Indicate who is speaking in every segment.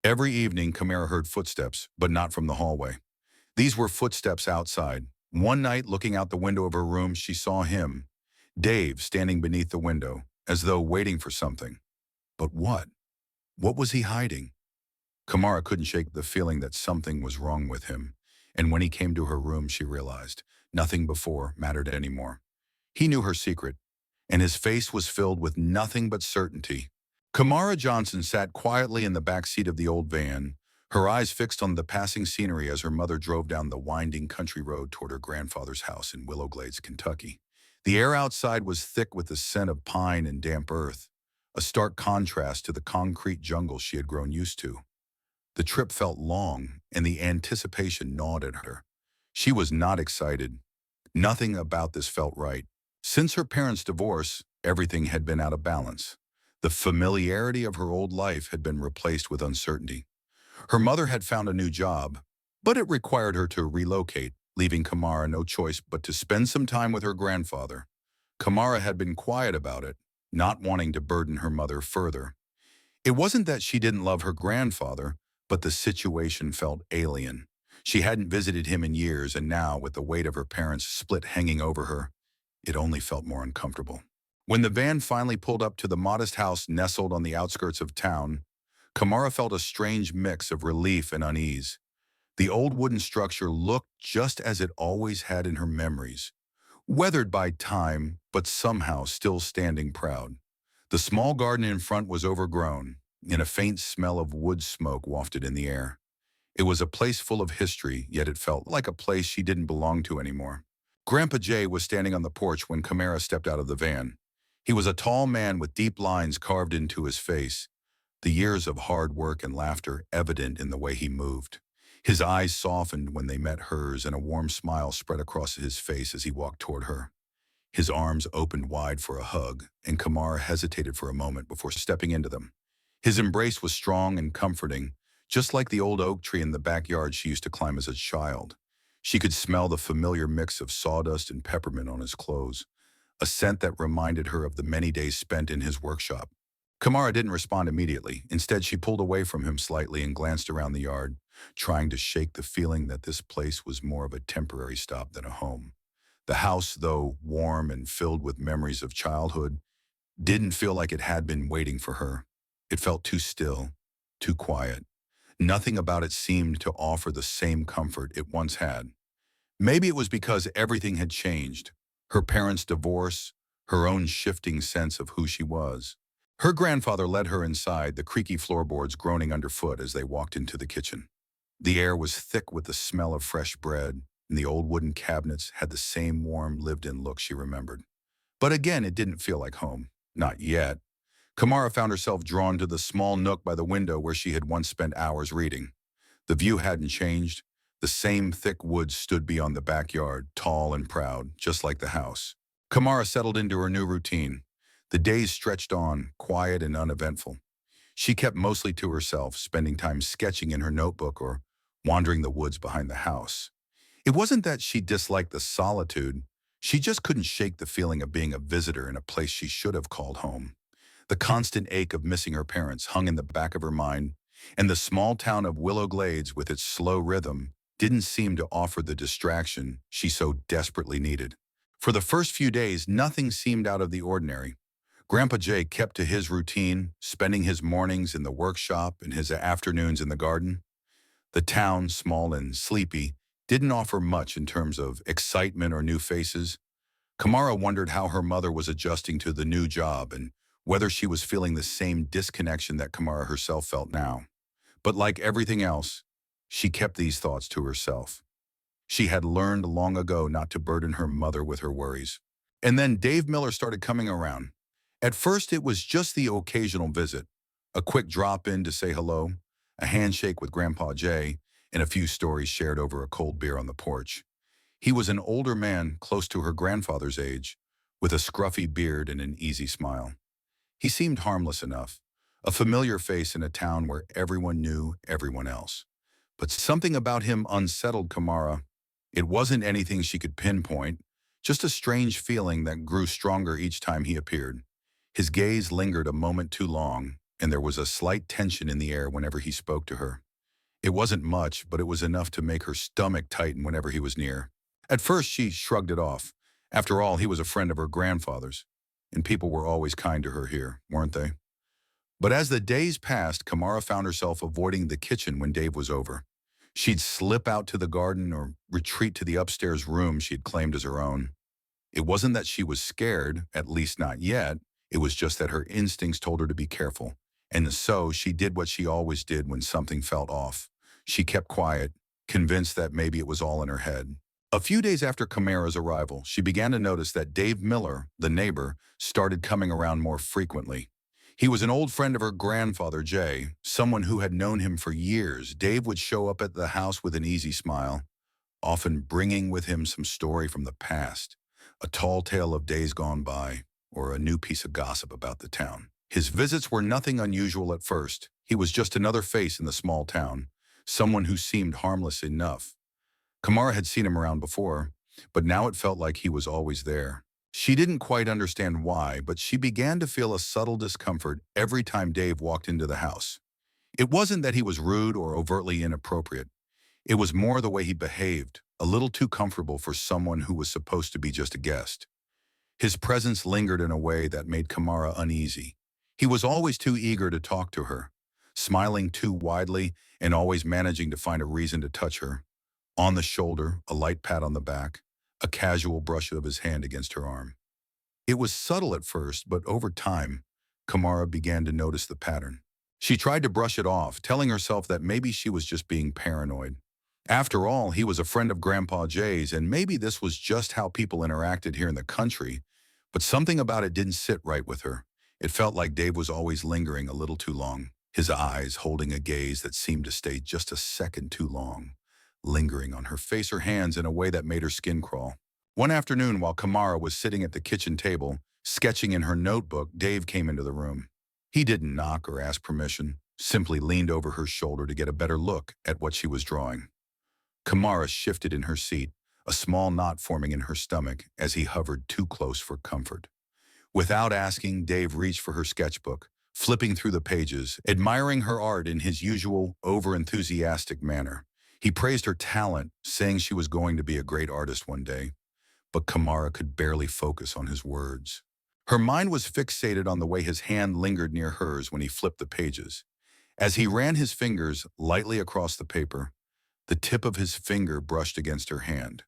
Speaker 1: Every evening, Kamara heard footsteps, but not from the hallway. These were footsteps outside. One night, looking out the window of her room, she saw him, Dave, standing beneath the window, as though waiting for something. But what? What was he hiding? Kamara couldn't shake the feeling that something was wrong with him, and when he came to her room, she realized nothing before mattered anymore. He knew her secret, and his face was filled with nothing but certainty. Kamara Johnson sat quietly in the back seat of the old van, her eyes fixed on the passing scenery as her mother drove down the winding country road toward her grandfather's house in Willow Glades, Kentucky. The air outside was thick with the scent of pine and damp earth, a stark contrast to the concrete jungle she had grown used to. The trip felt long, and the anticipation gnawed at her. She was not excited. Nothing about this felt right. Since her parents' divorce, everything had been out of balance. The familiarity of her old life had been replaced with uncertainty. Her mother had found a new job, but it required her to relocate, leaving Kamara no choice but to spend some time with her grandfather. Kamara had been quiet about it, not wanting to burden her mother further. It wasn't that she didn't love her grandfather, but the situation felt alien. She hadn't visited him in years, and now, with the weight of her parents' split hanging over her, it only felt more uncomfortable. When the van finally pulled up to the modest house nestled on the outskirts of town, Kamara felt a strange mix of relief and unease. The old wooden structure looked just as it always had in her memories, weathered by time, but somehow still standing proud. The small garden in front was overgrown, and a faint smell of wood smoke wafted in the air. It was a place full of history, yet it felt like a place she didn't belong to anymore. Grandpa Jay was standing on the porch when Kamara stepped out of the van. He was a tall man with deep lines carved into his face, the years of hard work and laughter evident in the way he moved. His eyes softened when they met hers, and a warm smile spread across his face as he walked toward her. His arms opened wide for a hug, and Kamara hesitated for a moment before stepping into them. His embrace was strong and comforting, just like the old oak tree in the backyard she used to climb as a child. She could smell the familiar mix of sawdust and peppermint on his clothes, a scent that reminded her of the many days spent in his workshop. Kamara didn't respond immediately. Instead, she pulled away from him slightly and glanced around the yard, trying to shake the feeling that this place was more of a temporary stop than a home. The house, though warm and filled with memories of childhood, didn't feel like it had been waiting for her. It felt too still, too quiet. Nothing about it seemed to offer the same comfort it once had. Maybe it was because everything had changed. Her parents' divorce, her own shifting sense of who she was. Her grandfather led her inside, the creaky floorboards groaning underfoot as they walked into the kitchen. The air was thick with the smell of fresh bread, and the old wooden cabinets had the same warm, lived-in look she remembered. But again, it didn't feel like home. Not yet. Kamara found herself drawn to the small nook by the window where she had once spent hours reading. The view hadn't changed. The same thick woods stood beyond the backyard, tall and proud, just like the house. Kamara settled into her new routine. The days stretched on, quiet and uneventful. She kept mostly to herself, spending time sketching in her notebook or wandering the woods behind the house. It wasn't that she disliked the solitude. She just couldn't shake the feeling of being a visitor in a place she should have called home. The constant ache of missing her parents hung in the back of her mind, and the small town of Willow Glades, with its slow rhythm, didn't seem to offer the distraction she so desperately needed. For the first few days, nothing seemed out of the ordinary. Grandpa Jay kept to his routine, spending his mornings in the workshop and his afternoons in the garden. The town, small and sleepy, didn't offer much in terms of excitement or new faces. Kamara wondered how her mother was adjusting to the new job and whether she was feeling the same disconnection that Kamara herself felt now. But like everything else, she kept these thoughts to herself. She had learned long ago not to burden her mother with her worries. And then Dave Miller started coming around. At first, it was just the occasional visit, a quick drop in to say hello, a handshake with Grandpa Jay, and a few stories shared over a cold beer on the porch. He was an older man, close to her grandfather's age, with a scruffy beard and an easy smile. He seemed harmless enough, a familiar face in a town where everyone knew everyone else. But something about him unsettled Kamara. It wasn't anything she could pinpoint, just a strange feeling that grew stronger each time he appeared. His gaze lingered a moment too long, and there was a slight tension in the air whenever he spoke to her. It wasn't much, but it was enough to make her stomach tighten whenever he was near. At first, she shrugged it off. After all, he was a friend of her grandfather's, and people were always kind to her here, weren't they? But as the days passed, Kamara found herself avoiding the kitchen when Dave was over. She'd slip out to the garden or retreat to the upstairs room she had claimed as her own. It wasn't that she was scared, at least not yet. It was just that her instincts told her to be careful. And so she did what she always did when something felt off. She kept quiet, convinced that maybe it was all in her head. A few days after Kamara's arrival, she began to notice that Dave Miller, the neighbor, started coming around more frequently. He was an old friend of her grandfather, Jay, someone who had known him for years. Dave would show up at the house with an easy smile, often bringing with him some story from the past, a tall tale of days gone by, or a new piece of gossip about the town. His visits were nothing unusual at first. He was just another face in the small town, someone who seemed harmless enough. Kamara had seen him around before, but now it felt like he was always there. She didn't quite understand why, but she began to feel a subtle discomfort every time Dave walked into the house. It wasn't that he was rude or overtly inappropriate. It was more the way he behaved, a little too comfortable for someone who was supposed to be just a guest. His presence lingered in a way that made Kamara uneasy. He was always too eager to talk to her, smiling too widely and always managing to find a reason to touch her. On the shoulder, a light pat on the back, a casual brush of his hand against her arm. It was subtle at first, but over time, Kamara began to notice the pattern. She tried to brush it off, telling herself that maybe she was just being paranoid. After all, he was a friend of Grandpa Jay's, and maybe this was just how people interacted here in the country, but something about it didn't sit right with her. It felt like Dave was always lingering a little too long, his eyes holding a gaze that seemed to stay just a second too long, lingering on her face or hands in a way that made her skin crawl. One afternoon, while Kamara was sitting at the kitchen table, sketching in her notebook, Dave came into the room. He didn't knock or ask permission, simply leaned over her shoulder to get a better look at what she was drawing. Kamara shifted in her seat, a small knot forming in her stomach as he hovered too close for comfort. Without asking, Dave reached for her sketchbook, flipping through the pages, admiring her art in his usual over-enthusiastic manner. He praised her talent, saying she was going to be a great artist one day, but Kamara could barely focus on his words. Her mind was fixated on the way his hand lingered near hers when he flipped the pages. As he ran his fingers lightly across the paper, the tip of his finger brushed against her hand.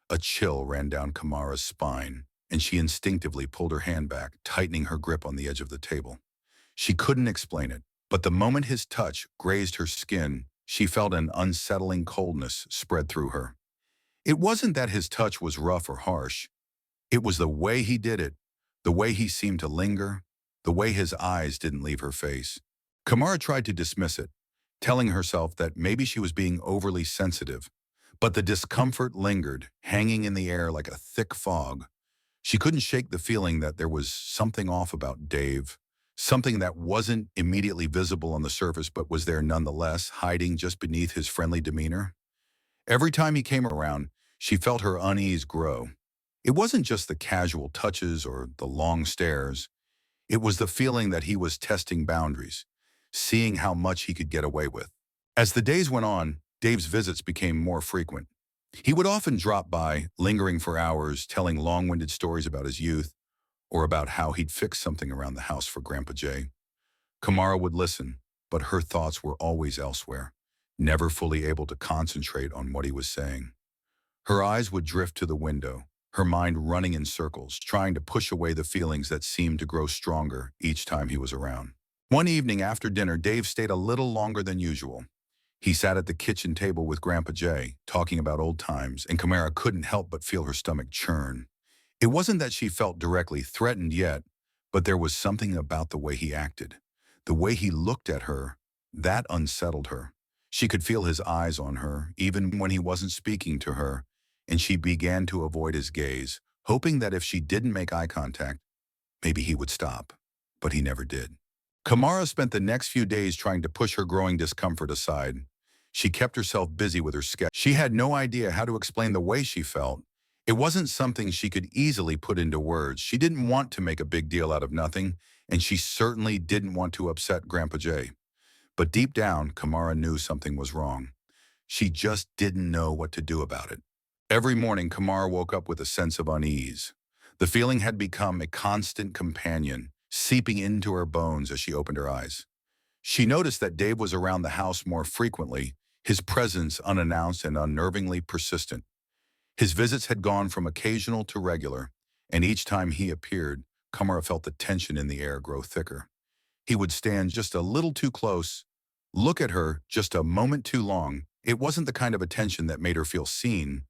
Speaker 1: A chill ran down Kamara's spine, and she instinctively pulled her hand back, tightening her grip on the edge of the table. She couldn't explain it, but the moment his touch grazed her skin, she felt an unsettling coldness spread through her. It wasn't that his touch was rough or harsh. It was the way he did it, the way he seemed to linger, the way his eyes didn't leave her face. Kamara tried to dismiss it, telling herself that maybe she was being overly sensitive, but the discomfort lingered, hanging in the air like a thick fog. She couldn't shake the feeling that there was something off about Dave, something that wasn't immediately visible on the surface but was there nonetheless, hiding just beneath his friendly demeanor. Every time he came around, she felt her unease grow. It wasn't just the casual touches or the long stares. It was the feeling that he was testing boundaries, seeing how much he could get away with. As the days went on, Dave's visits became more frequent. He would often drop by, lingering for hours, telling long-winded stories about his youth, or about how he'd fixed something around the house for Grandpa Jay. Kamara would listen, but her thoughts were always elsewhere, never fully able to concentrate on what he was saying. Her eyes would drift to the window, her mind running in circles, trying to push away the feelings that seemed to grow stronger each time he was around. One evening after dinner, Dave stayed a little longer than usual. He sat at the kitchen table with Grandpa Jay, talking about old times, and Kamara couldn't help but feel her stomach churn. It wasn't that she felt directly threatened yet, but there was something about the way he acted, the way he looked at her, that unsettled her. She could feel his eyes on her, even when he wasn't speaking to her, and she began to avoid his gaze, hoping that if she didn't make eye contact, maybe he would stop. But he never did. Kamara spent the next few days trying to push her growing discomfort aside. She kept herself busy with her sketch. She had no idea how to explain the way she felt. It wasn't something she could easily put into words. She didn't want to make a big deal out of nothing, and she certainly didn't want to upset Grandpa Jay. But deep down, Kamara knew something was wrong. She just didn't know what to do about it. Every morning, Kamara woke up with a sense of unease. The feeling had become a constant companion, seeping into her bones as she opened her eyes. She noticed that Dave was around the house more frequently, his presence unannounced and unnervingly persistent. His visits had gone from occasional to regular, and each time he appeared, Kamara felt the tension in the air grow thicker. He would stand just a little too close, look at her just a moment too long. It wasn't the kind of attention that made her feel seen.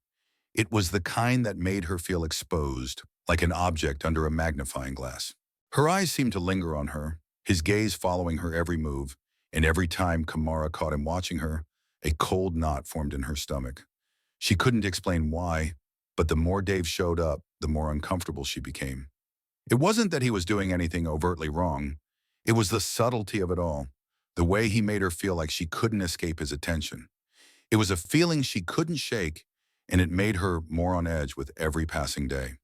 Speaker 1: It was the kind that made her feel exposed, like an object under a magnifying glass. Her eyes seemed to linger on her, his gaze following her every move, and every time Kamara caught him watching her, a cold knot formed in her stomach. She couldn't explain why, but the more Dave showed up, the more uncomfortable she became. It wasn't that he was doing anything overtly wrong. It was the subtlety of it all, the way he made her feel like she couldn't escape his attention. It was a feeling she couldn't shake, and it made her more on edge with every passing day.